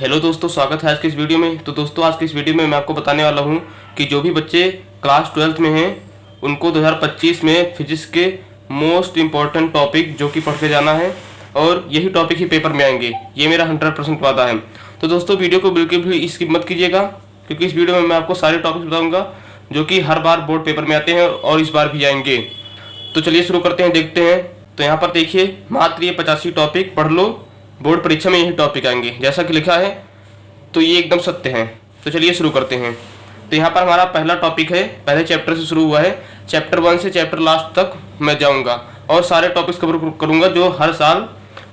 Hello दोस्तों, स्वागत है आज के इस वीडियो में। तो दोस्तों आज के इस वीडियो में मैं आपको बताने वाला हूं कि जो भी बच्चे क्लास 12th में हैं उनको 2025 में फिजिक्स के मोस्ट इम्पॉर्टेंट टॉपिक जो कि पढ़ के जाना है और यही टॉपिक ही पेपर में आएंगे, ये मेरा 100% वादा है। तो दोस्तों वीडियो को बिल्कुल भी स्किप मत कीजिएगा, क्योंकि इस वीडियो में मैं आपको सारे टॉपिक्स बताऊँगा जो कि हर बार बोर्ड पेपर में आते हैं और इस बार भी आएंगे। तो चलिए शुरू करते हैं, देखते हैं। तो यहाँ पर देखिए, मात्र ये 85 टॉपिक पढ़ लो, बोर्ड परीक्षा में यही टॉपिक आएंगे जैसा कि लिखा है, तो ये एकदम सत्य है। तो चलिए शुरू करते हैं। तो यहाँ पर हमारा पहला टॉपिक है, पहले चैप्टर से शुरू हुआ है। चैप्टर 1 से चैप्टर लास्ट तक मैं जाऊँगा और सारे टॉपिक्स कवर करूँगा जो हर साल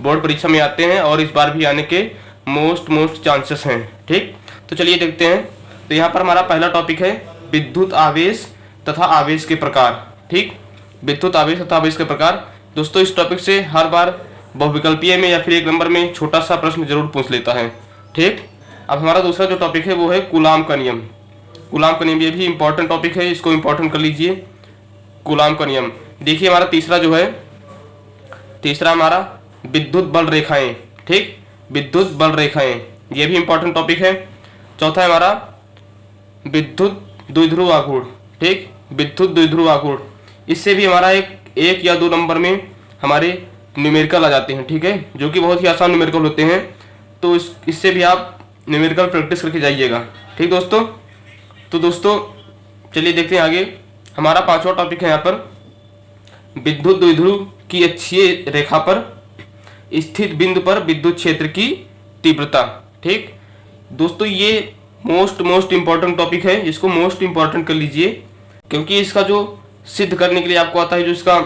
बोर्ड परीक्षा में आते हैं और इस बार भी आने के मोस्ट चांसेस हैं। ठीक, तो चलिए देखते हैं। तो यहाँ पर हमारा पहला टॉपिक है विद्युत आवेश तथा आवेश के प्रकार। ठीक, विद्युत आवेश तथा आवेश के प्रकार। दोस्तों इस टॉपिक से हर बार बहुविकल्पीय में या फिर एक नंबर में छोटा सा प्रश्न जरूर पूछ लेता है। ठीक, अब हमारा दूसरा जो टॉपिक है वो है कूलाम का नियम। कूलाम का नियम ये भी इंपॉर्टेंट टॉपिक है, इसको इंपॉर्टेंट कर लीजिए। कूलाम का नियम। देखिए हमारा तीसरा हमारा विद्युत बल रेखाएं। ठीक, विद्युत बल रेखाएं ये भी इंपॉर्टेंट टॉपिक है। चौथा है हमारा विद्युत द्विध्रुव आघूर्ण। ठीक, विद्युत द्विध्रुव आघूर्ण, इससे भी हमारा एक या दो नंबर में हमारे न्यूमेरिकल आ जाते हैं। ठीक है, जो कि बहुत ही आसान न्यूमेरिकल होते हैं, तो इससे भी आप न्यूमेरिकल प्रैक्टिस करके जाइएगा। ठीक दोस्तों, तो दोस्तों चलिए देखते हैं आगे। हमारा पांचवा टॉपिक है यहाँ पर विद्युत द्विध्रुव की अक्षीय रेखा पर स्थित बिंदु पर विद्युत क्षेत्र की तीव्रता। ठीक दोस्तों, ये मोस्ट इंपॉर्टेंट टॉपिक है, इसको मोस्ट इंपॉर्टेंट कर लीजिए, क्योंकि इसका जो सिद्ध करने के लिए आपको आता है, जो इसका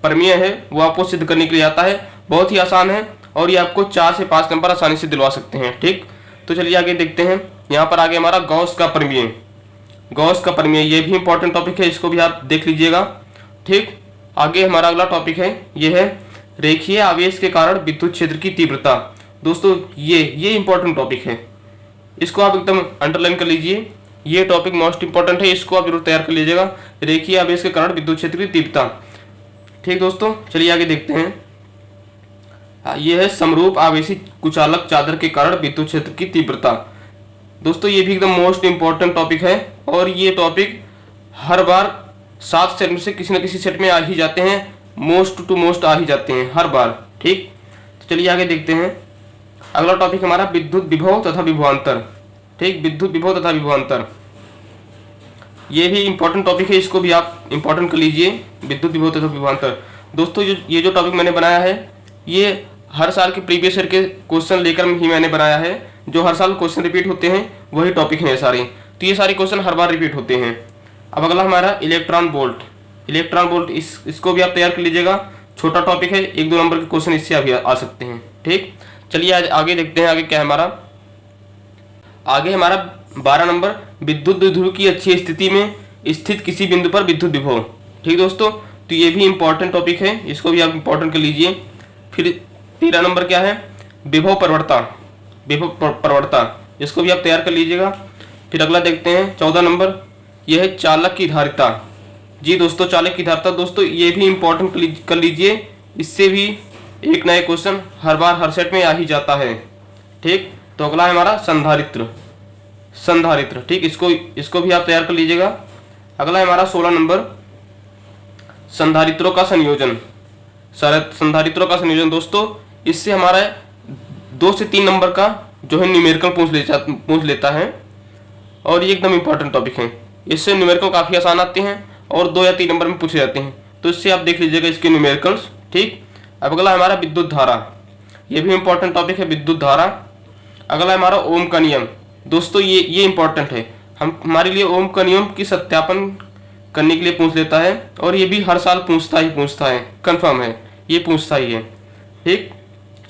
प्रमेय है वो आपको सिद्ध करने के लिए आता है। बहुत ही आसान है और ये आपको 4 से 5 नंबर आसानी से दिलवा सकते हैं। ठीक, तो चलिए आगे देखते हैं। यहाँ पर आगे हमारा गॉस का प्रमेय। गॉस का प्रमेय ये भी इंपॉर्टेंट टॉपिक है, इसको भी आप देख लीजिएगा। ठीक, आगे हमारा अगला टॉपिक है, ये है रेखीय आवेश के कारण विद्युत क्षेत्र की तीव्रता। दोस्तों ये इंपॉर्टेंट टॉपिक है, इसको आप एकदम अंडरलाइन कर लीजिए। ये टॉपिक मोस्ट इंपॉर्टेंट है, इसको आप जरूर तैयार कर लीजिएगा। रेखीय आवेश के कारण विद्युत क्षेत्र की तीव्रता। ठीक दोस्तों, चलिए आगे देखते हैं। यह है समरूप आवेशी कुचालक चादर के कारण विद्युत क्षेत्र की तीव्रता। दोस्तों ये भी एकदम मोस्ट इंपॉर्टेंट टॉपिक है और ये टॉपिक हर बार 7 सेट में से किसी न किसी सेट में आ ही जाते हैं, मोस्ट टू मोस्ट आ ही जाते हैं हर बार। ठीक, तो चलिए आगे देखते हैं। अगला टॉपिक हमारा विद्युत विभव तथा विभवांतर। ठीक, विद्युत विभव तथा विभवांतर ये भी इंपॉर्टेंट टॉपिक है, इसको भी आप इंपॉर्टेंट कर लीजिए। विद्युत विभव तथा विभवांतर। दोस्तों ये जो टॉपिक मैंने बनाया है ये हर साल के प्रीवियस ईयर के क्वेश्चन लेकर ही मैंने बनाया है। जो हर साल क्वेश्चन रिपीट होते हैं वही टॉपिक हैं ये सारे, तो ये सारे क्वेश्चन हर बार रिपीट होते हैं। अब अगला हमारा इलेक्ट्रॉन वोल्ट। इलेक्ट्रॉन वोल्ट इसको भी आप तैयार कर लीजिएगा, छोटा टॉपिक है, 1-2 नंबर के क्वेश्चन इससे अभी आ सकते हैं। ठीक, चलिए आगे देखते हैं। आगे क्या है हमारा, आगे हमारा 12 नंबर विद्युत द्विध्रुव की अच्छी स्थिति में स्थित किसी बिंदु पर विद्युत विभव। ठीक दोस्तों, तो ये भी इंपॉर्टेंट टॉपिक है, इसको भी आप इंपॉर्टेंट कर लीजिए। फिर 13 नंबर क्या है, विभव प्रवणता। विभव प्रवणता इसको भी आप तैयार कर लीजिएगा। फिर अगला देखते हैं 14 नंबर, यह है चालक की धारिता। जी दोस्तों, चालक की धारिता दोस्तों ये भी इंपॉर्टेंट कर लीजिए, इससे भी एक नए क्वेश्चन हर बार हर सेट में आ ही जाता है। ठीक, तो अगला है हमारा संधारित्र। संधारित्र, ठीक, इसको भी आप तैयार कर लीजिएगा। अगला है हमारा 16 नंबर संधारित्रों का संयोजन। संधारित्रों का संयोजन दोस्तों इससे हमारा 2 से 3 नंबर का जो है न्यूमेरिकल पूछ लेता है और ये एकदम इंपॉर्टेंट टॉपिक है। इससे न्यूमेरिकल काफ़ी आसान आते हैं और 2 या 3 नंबर में पूछे जाते हैं, तो इससे आप देख लीजिएगा इसके न्यूमेरिकल्स। ठीक, अब अगला हमारा विद्युत धारा, ये भी इंपॉर्टेंट टॉपिक है, विद्युत धारा। अगला हमारा ओम का नियम। दोस्तों ये इंपॉर्टेंट है, हमारे लिए ओम का नियम की सत्यापन करने के लिए पूछ लेता है और ये भी हर साल पूछता है, कंफर्म है, ये पूछता ही है। ठीक,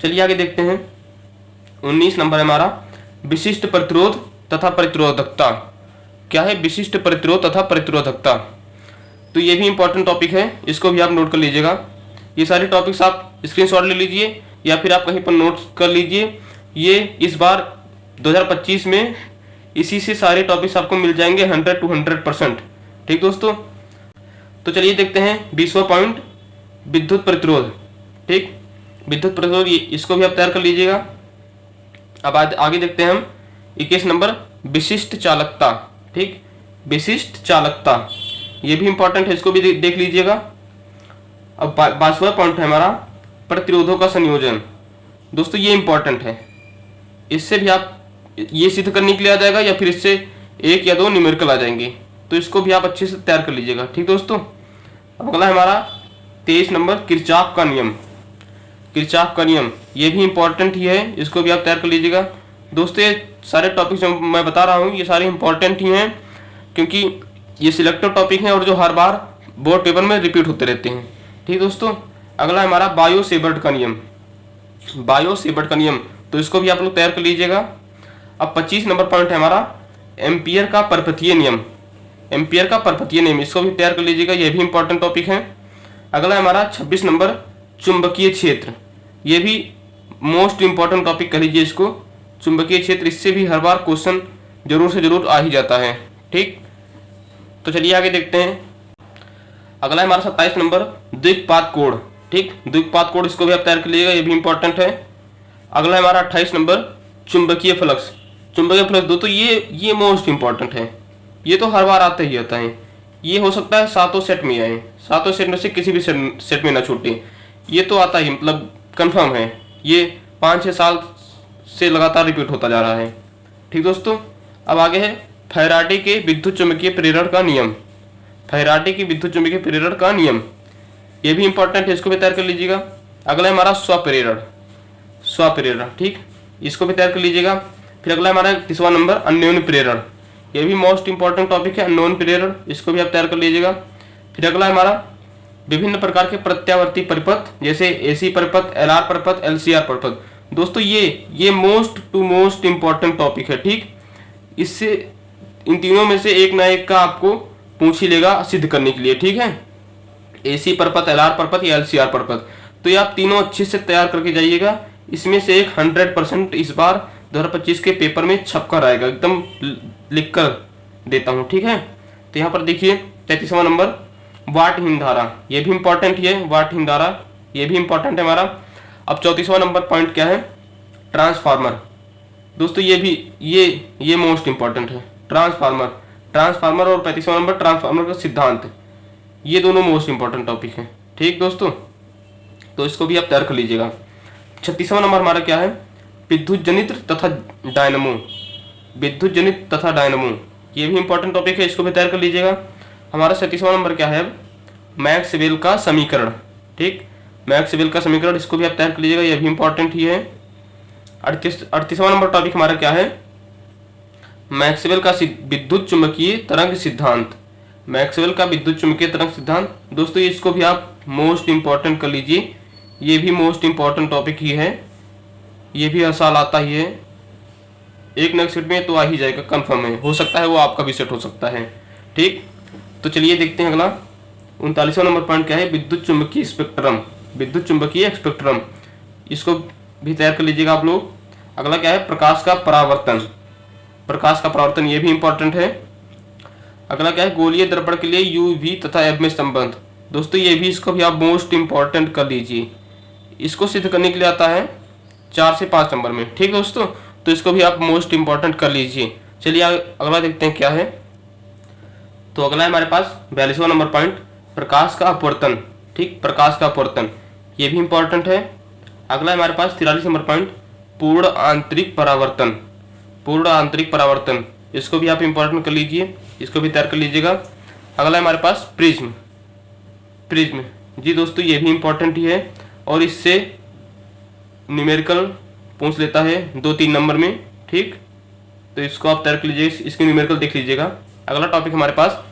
चलिए आगे देखते हैं। 19 नंबर है हमारा विशिष्ट प्रतिरोध तथा प्रतिरोधकता। क्या है विशिष्ट प्रतिरोध तथा प्रतिरोधकता, तो ये भी इंपॉर्टेंट टॉपिक है, इसको भी आप नोट कर लीजिएगा। ये सारे टॉपिक्स आप स्क्रीनशॉट ले लीजिए या फिर आप कहीं पर नोट कर लीजिए। ये इस बार 2025 में इसी से सारे टॉपिक्स आपको मिल जाएंगे 100 to 100%। ठीक दोस्तों, तो चलिए देखते हैं 20वां पॉइंट विद्युत प्रतिरोध। ठीक, विद्युत प्रतिरोध इसको भी आप तैयार कर लीजिएगा। अब आगे देखते हैं हम 21 नंबर विशिष्ट चालकता। ठीक, विशिष्ट चालकता ये भी इंपॉर्टेंट है, इसको भी देख लीजिएगा। अब 22वां पॉइंट है हमारा प्रतिरोधों का संयोजन। दोस्तों ये इंपॉर्टेंट है, इससे भी आप ये सिद्ध करने के लिए आ जाएगा या फिर इससे 1 या 2 न्यूमेरिकल आ जाएंगे, तो इसको भी आप अच्छे से तैयार कर लीजिएगा। ठीक दोस्तों, अब अगला है हमारा 23 नंबर किरचॉफ का नियम। किरचॉफ का नियम ये भी इंपॉर्टेंट ही है, इसको भी आप तैयार कर लीजिएगा। दोस्तों ये सारे टॉपिक जो मैं बता रहा हूँ ये सारे इंपॉर्टेंट ही हैं, क्योंकि ये सिलेक्टिव टॉपिक हैं और जो हर बार बोर्ड पेपर में रिपीट होते रहते हैं। ठीक दोस्तों, अगला है हमारा बायो सेवर्ट का नियम। बायो सेवर्ट का नियम, तो इसको भी आप लोग तैयार कर लीजिएगा। अब 25 नंबर पॉइंट है हमारा एम्पियर का पर्पतीय नियम। एम्पियर का पर्पतीय नियम, इसको भी तैयार कर लीजिएगा, ये भी इंपॉर्टेंट टॉपिक है। अगला है हमारा 26 नंबर चुंबकीय क्षेत्र। ये भी मोस्ट इंपॉर्टेंट टॉपिक कह लीजिए इसको, चुंबकीय क्षेत्र। इससे भी हर बार क्वेश्चन जरूर से जरूर आ ही जाता है। ठीक, तो चलिए आगे देखते हैं। अगला है हमारा 27 नंबर द्विघात कोण। ठीक, द्विघात कोण, इसको भी आप तैयार कर लीजिएगा, ये भी इंपॉर्टेंट है। अगला है हमारा 28 नंबर चुंबकीय फ्लक्स। चुंबकीय फ्लक्स दोस्तों ये मोस्ट इंपॉर्टेंट है, ये तो हर बार आता ही आता है। ये हो सकता है 7 सेट में आए, 7 सेट में से किसी भी सेट में ना छूटे, ये तो आता ही, मतलब कंफर्म है। ये 5-6 साल से लगातार रिपीट होता जा रहा है। ठीक दोस्तों, अब आगे है फैराडे के विद्युत चुंबकीय प्रेरण का नियम। फैराडे की विद्युत चुंबकीय प्रेरण का नियम ये भी इंपॉर्टेंट है, इसको भी तैयार कर लीजिएगा। अगला है हमारा स्वप्रेरण। स्वप्रेरण, ठीक, इसको भी तैयार कर लीजिएगा। फिर अगला हमारा 30वां नंबर अन्योन्य प्रेरण। ये भी मोस्ट इंपॉर्टेंट टॉपिक है, अन्योन्य प्रेरण, इसको भी आप तैयार कर लीजिएगा। फिर अगला है हमारा विभिन्न प्रकार के प्रत्यावर्ती परिपथ, जैसे एसी परिपथ, एलआर परिपथ, एलसीआर परिपथ। दोस्तों ये most to most important topic है। ठीक, इससे इन तीनों में से एक ना एक का आपको पूछ ही लेगा सिद्ध करने के लिए। ठीक है, एसी परिपथ, एलआर परिपथ या एलसीआर परिपथ, तो ये आप तीनों अच्छे से तैयार करके जाइएगा। इसमें से एक 100% इस बार 2025 के पेपर में छप कर आएगा, एकदम लिख कर देता हूँ। ठीक है, तो यहाँ पर देखिए 33वां नंबर वाटहीन धारा, ये भी इंपॉर्टेंट ही है। वाटहीन धारा ये भी इंपॉर्टेंट है हमारा। अब 34वां नंबर पॉइंट क्या है, ट्रांसफार्मर। दोस्तों ये भी ये मोस्ट इंपॉर्टेंट है, ट्रांसफार्मर और 35वां नंबर ट्रांसफार्मर का सिद्धांत, ये दोनों मोस्ट इंपॉर्टेंट टॉपिक हैं। ठीक दोस्तों, तो इसको भी आप तैयार कर लीजिएगा। 36वां नंबर हमारा क्या है, विद्युत जनित्र तथा डायनमो। विद्युत जनित्र तथा डायनमो ये भी इंपॉर्टेंट टॉपिक है, इसको भी तैयार कर लीजिएगा। हमारा 37वां नंबर क्या है, मैक्सवेल का समीकरण। ठीक, मैक्सवेल का समीकरण, इसको भी आप तैयार कर लीजिएगा, ये भी इंपॉर्टेंट ही है। 38वां नंबर टॉपिक हमारा क्या है, मैक्सवेल का विद्युत चुंबकीय तरंग सिद्धांत। मैक्सवेल का विद्युत चुंबकीय तरंग सिद्धांत, दोस्तों इसको भी आप मोस्ट इंपॉर्टेंट कर लीजिए, ये भी मोस्ट इंपॉर्टेंट टॉपिक ही है। ये भी हर साल आता ही है, एक न एक सेट में तो आ ही जाएगा, कंफर्म है। हो सकता है वो आपका भी सेट हो सकता है। ठीक, तो चलिए देखते हैं अगला 39वां नंबर पॉइंट क्या है, विद्युत चुंबकीय स्पेक्ट्रम। विद्युत चुंबकीय स्पेक्ट्रम, इसको भी तैयार कर लीजिएगा आप लोग। अगला क्या है, प्रकाश का परावर्तन। प्रकाश का परावर्तन ये भी इंपॉर्टेंट है। अगला क्या है, गोलीय दर्पण के लिए यूवी तथा एफ में संबंध। दोस्तों ये भी, इसको भी आप मोस्ट इंपॉर्टेंट कर लीजिए, इसको सिद्ध करने के लिए आता है 4 से 5 नंबर में। ठीक दोस्तों, तो इसको भी आप मोस्ट इंपॉर्टेंट कर लीजिए। चलिए अगला देखते हैं क्या है। तो अगला है हमारे पास 42वां नंबर पॉइंट, प्रकाश का अपवर्तन। ठीक, प्रकाश का अपवर्तन ये भी इंपॉर्टेंट है। अगला है हमारे पास 43 नंबर पॉइंट, पूर्ण आंतरिक परावर्तन। पूर्ण आंतरिक परावर्तन, इसको भी आप इंपॉर्टेंट कर लीजिए, इसको भी तैयार कर लीजिएगा। अगला है हमारे पास प्रिज्म। प्रिज्म जी दोस्तों ये भी इंपॉर्टेंट ही है, और इससे न्यूमेरिकल पूछ लेता है 2-3 नंबर में। ठीक, तो इसको आप तैयार कर लीजिए, इसकी न्यूमेरिकल देख लीजिएगा। अगला टॉपिक हमारे पास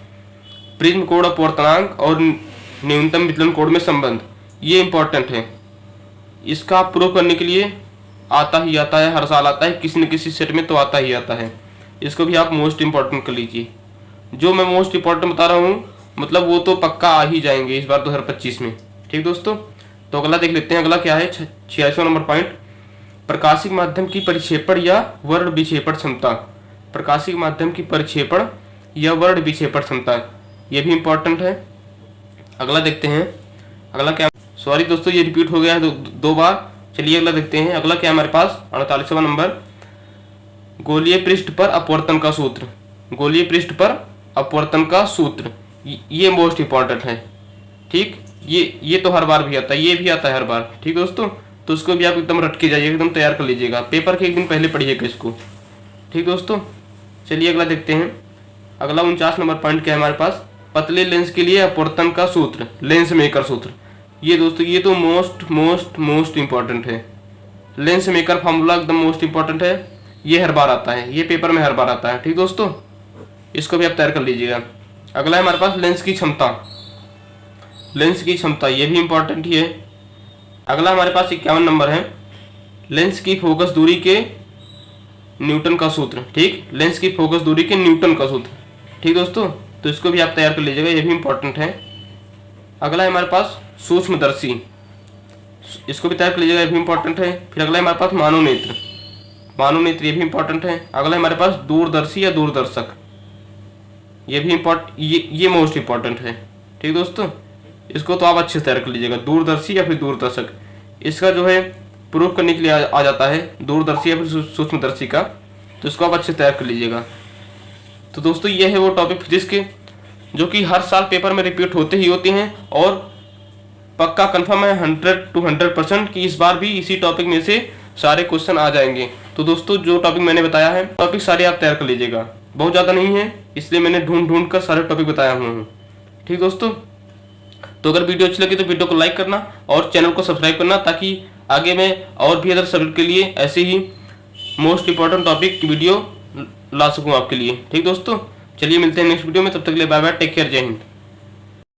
प्रिज्म कोण अपवर्तनांक और न्यूनतम विचलन कोण में संबंध, ये इंपॉर्टेंट है। इसका आप प्रूव करने के लिए आता ही आता है, हर साल आता है, किसी न किसी सेट में तो आता ही आता है। इसको भी आप मोस्ट इंपॉर्टेंट कर लीजिए। जो मैं मोस्ट इंपॉर्टेंट बता रहा हूँ, मतलब वो तो पक्का आ ही जाएंगे इस बार 2025 में। ठीक दोस्तों, तो अगला देख लेते हैं। अगला क्या है, 46वां नंबर पॉइंट, प्रकाशिक माध्यम की परिक्षेपण या वर्ण विक्षेपण क्षमता। प्रकाशिक माध्यम की परिक्षेपण या वर्ण विक्षेपण क्षमता, ये भी इंपॉर्टेंट है। अगला देखते हैं, अगला क्या, सॉरी दोस्तों ये रिपीट हो गया है दो बार। चलिए अगला देखते हैं। अगला क्या है हमारे पास, 48वां नंबर, गोलीय पृष्ठ पर अपवर्तन का सूत्र, गोलीय पृष्ठ पर अपवर्तन का सूत्र, ये मोस्ट इंपॉर्टेंट है। ठीक, ये तो हर बार भी आता है, ये भी आता है हर बार। ठीक दोस्तों, तो उसको भी आप एकदम रट के जाइए, एकदम तैयार कर लीजिएगा, पेपर के एक दिन पहले पढ़िएगा इसको। ठीक दोस्तों, चलिए अगला देखते हैं। अगला 49 नंबर पॉइंट क्या है हमारे पास, पतले लेंस के लिए अपवर्तन का सूत्र, लेंस मेकर सूत्र। ये दोस्तों ये तो मोस्ट मोस्ट मोस्ट इंपॉर्टेंट है, लेंस मेकर फार्मूला एकदम मोस्ट इंपॉर्टेंट है, ये हर बार आता है, ये पेपर में हर बार आता है। ठीक दोस्तों, इसको भी आप तैयार कर लीजिएगा। अगला है हमारे पास लेंस की क्षमता, लेंस की क्षमता, ये भी इंपॉर्टेंट ही है। अगला हमारे पास 51 नंबर है, लेंस की फोकस दूरी के न्यूटन का सूत्र। ठीक, लेंस की फोकस दूरी के न्यूटन का सूत्र। ठीक दोस्तों, तो इसको भी आप तैयार कर लीजिएगा, ये भी इंपॉर्टेंट है। अगला है हमारे पास सूक्ष्मदर्शी, इसको भी तैयार कर लीजिएगा, ये भी इंपॉर्टेंट है। फिर अगला है हमारे पास मानवनेत्र, मानवनेत्र ये भी इंपॉर्टेंट है। अगला है हमारे पास दूरदर्शी या दूरदर्शक, ये भी ये मोस्ट इंपॉर्टेंट है। ठीक दोस्तों, इसको तो आप अच्छे से तैयार कर लीजिएगा, दूरदर्शी या फिर दूरदर्शक। इसका जो है प्रूफ करने के लिए आ जाता है दूरदर्शी या फिर सूक्ष्मदर्शी का, तो इसको आप अच्छे से तैयार कर लीजिएगा। तो दोस्तों ये है वो टॉपिक फिजिक्स के जो कि हर साल पेपर में रिपीट होते ही होते हैं, और पक्का कंफर्म है 100 to 100% कि इस बार भी इसी टॉपिक में से सारे क्वेश्चन आ जाएंगे। तो दोस्तों जो टॉपिक मैंने बताया है, टॉपिक सारे आप तैयार कर लीजिएगा, बहुत ज़्यादा नहीं है, इसलिए मैंने ढूंढ कर सारे टॉपिक बताया हुआ हूँ। ठीक दोस्तों, तो अगर वीडियो अच्छी लगी तो वीडियो को लाइक करना और चैनल को सब्सक्राइब करना, ताकि आगे मैं और भी अदर सब्जेक्ट के लिए ऐसे ही मोस्ट इंपॉर्टेंट टॉपिक की वीडियो ला सकूँ आपके लिए। ठीक दोस्तों, चलिए मिलते हैं नेक्स्ट वीडियो में, तब तक के लिए बाय बाय, टेक केयर, जय हिंद।